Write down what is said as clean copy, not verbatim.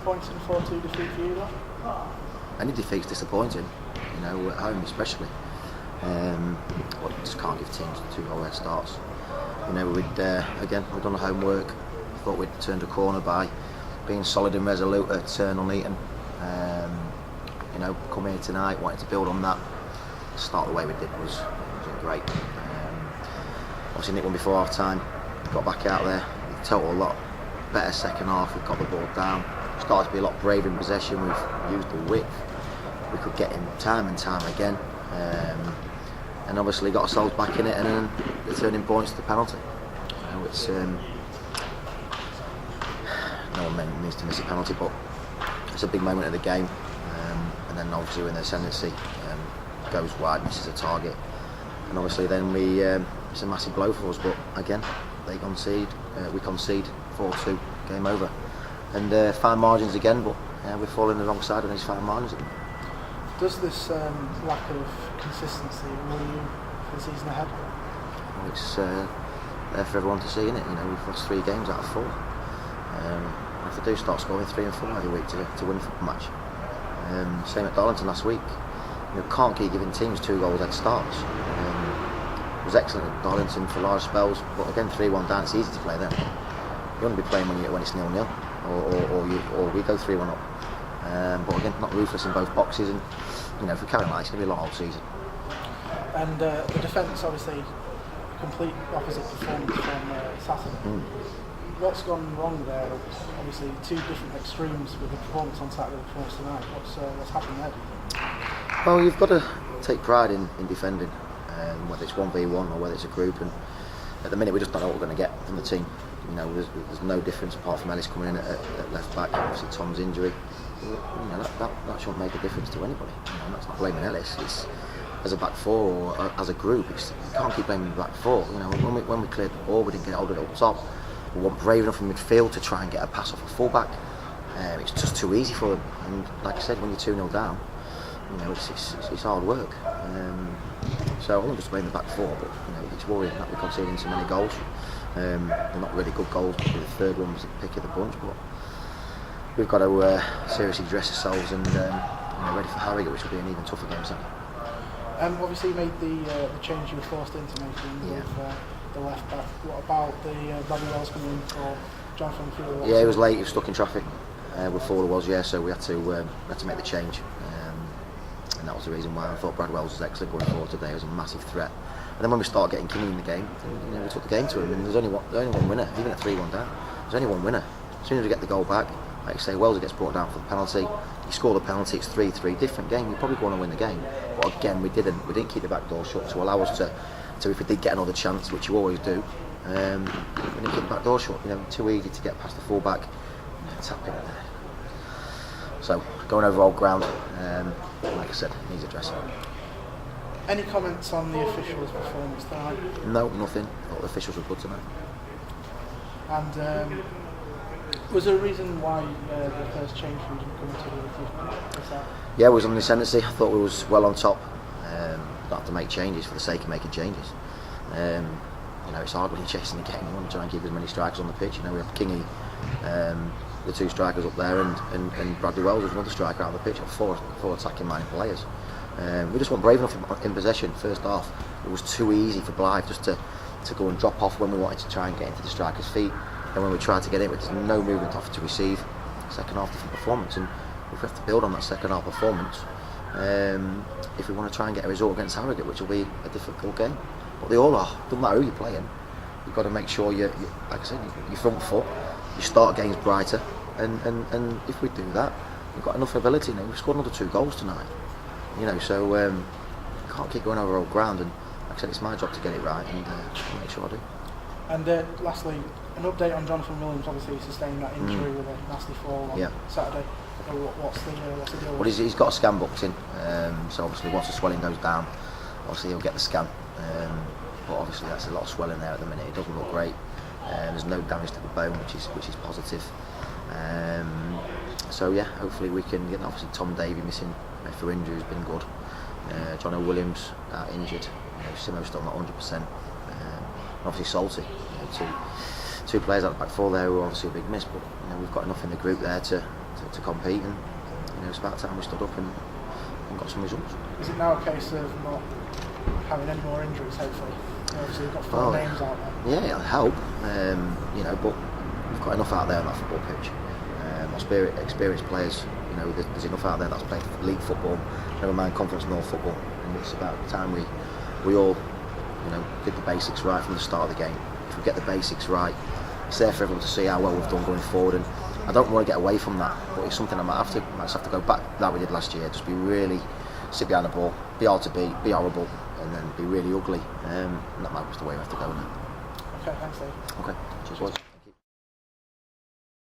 disappointing 4-2 defeat for you, though? Any defeat's disappointing, at home especially. But you just can't give teams 2-goal head starts. We'd done the homework. Thought we'd turned a corner by being solid and resolute at Nuneaton. Come here tonight, wanted to build on that. Start the way we did wasn't great. Obviously nicked one before half time. Got back out there. Total lot better second half. We got the ball down. Started to be a lot braver in possession. We've used the width. We could get in time and time again. And obviously got ourselves back in it, and then the turning point's the penalty. It's no one means to miss a penalty, but it's a big moment of the game. And then obviously when the ascendancy goes wide, misses a target, and obviously then it's a massive blow for us. But again, they concede, we concede 4-2, game over, and fine margins again. But we're falling the wrong side on these fine margins. Does this lack of consistency worry you for the season ahead? Well, it's there for everyone to see, isn't it? We've lost 3 games out of 4. If they do start scoring 3 and 4 every week to win a football match. Same at Darlington last week. Can't keep giving teams 2 goals head starts. It was excellent at Darlington for large spells, but again 3-1 down, it's easy to play then. You want to be playing when it's 0-0, or we go 3-1 up. But again, not ruthless in both boxes, and if we carry on, it's going to be a long old season. And the defence, obviously, complete opposite performance from Saturday. What's gone wrong there? Obviously, 2 different extremes with the performance on Saturday and the performance tonight. What's happened there, do you think? Well, you've got to take pride in defending, whether it's 1v1 or whether it's a group. And at the minute, we just don't know what we're going to get from the team. There's no difference apart from Ellis coming in at left back. Obviously, Tom's injury. That shouldn't make a difference to anybody. That's not blaming Ellis. It's as a back 4 or as a group. You can't keep blaming the back 4. When we cleared the ball, we didn't get hold of it up top. We weren't brave enough in midfield to try and get a pass off a fullback. It's just too easy for them. And like I said, when you're 2-0 down, it's hard work. So I won't just blame the back 4, but it's worrying that we're conceding so many goals. They're not really good goals. Probably the third one was the pick of the bunch, but we've got to seriously dress ourselves and ready for Harrogate, which will be an even tougher game Sunday. Obviously, you made the change you were forced into making with the left back. What about the Bradley Wells coming in for Jonathan Fuller? Yeah, he was late. He was stuck in traffic. With Fuller was, so we had to make the change, and that was the reason why I thought Brad Wells was excellent going forward today. It was a massive threat. And then when we started getting Kinney in the game, we took the game to him, and there's only one winner, even at 3-1 down. There's only one winner. As soon as we get the goal back, like you say, Wells gets brought down for the penalty. You score the penalty, it's 3-3. Different game. You probably want to win the game, but again, we didn't keep the back door shut to allow us to if we did get another chance, which you always do, we didn't keep the back door shut. Too easy to get past the full back. Tap it there. So going over old ground, like I said, needs addressing. Any comments on the officials' performance tonight? No, nothing. Thought the officials were good tonight. And was there a reason why the first change we didn't come to the Yeah, it was on the ascendancy. I thought we was well on top. Don't have to make changes for the sake of making changes. It's hard when you're chasing the game. You want to try and keep as many strikers on the pitch. We have Kingy, the 2 strikers up there, and Bradley Wells was another striker out on the pitch. 4 attacking minded players. We just weren't brave enough in possession. First half, it was too easy for Blyth just to go and drop off when we wanted to try and get into the striker's feet. And when we tried to get in, there's no movement off to receive. Second half, different performance, and we have to build on that second half performance if we want to try and get a result against Harrogate, which will be a difficult game. But they all are. Doesn't matter who you're playing. You've got to make sure you, like I said, your front foot. You start games brighter, and if we do that, we've got enough ability. We've scored another 2 goals tonight. So can't keep going over old ground. And like I said, it's my job to get it right, and make sure I do. And lastly, an update on Jonathan Williams. Obviously, he sustained that injury with a nasty fall on Saturday. What's the deal? Well, he's got a scan booked in. So obviously, once the swelling goes down, obviously he'll get the scan. But obviously, that's a lot of swelling there at the minute. It doesn't look great. There's no damage to the bone, which is positive. So yeah, hopefully we can get. Obviously, Tom Davey missing for injury has been good. John O'Williams injured. Simo's still not 100%. Obviously Salty. Two players out the back 4 there who are obviously a big miss, but we've got enough in the group there to to compete, and it's about time we stood up and got some results. Is it now a case of not having any more injuries, hopefully? Obviously you've got 4 names out there. Yeah, it'll help, but we've got enough out there on that football pitch. Experienced players, there's enough out there that's playing league football, never mind Conference North football, and it's about time we all did the basics right from the start of the game. If we get the basics right, it's there for everyone to see how well we've done going forward, and I don't want to get away from that, but it's something I might just have to go back like we did last year. Just be really sit behind the ball, be hard to beat, be horrible, and then be really ugly, and that might be the way we have to go now. Okay, thanks Dave. Okay, cheers boys.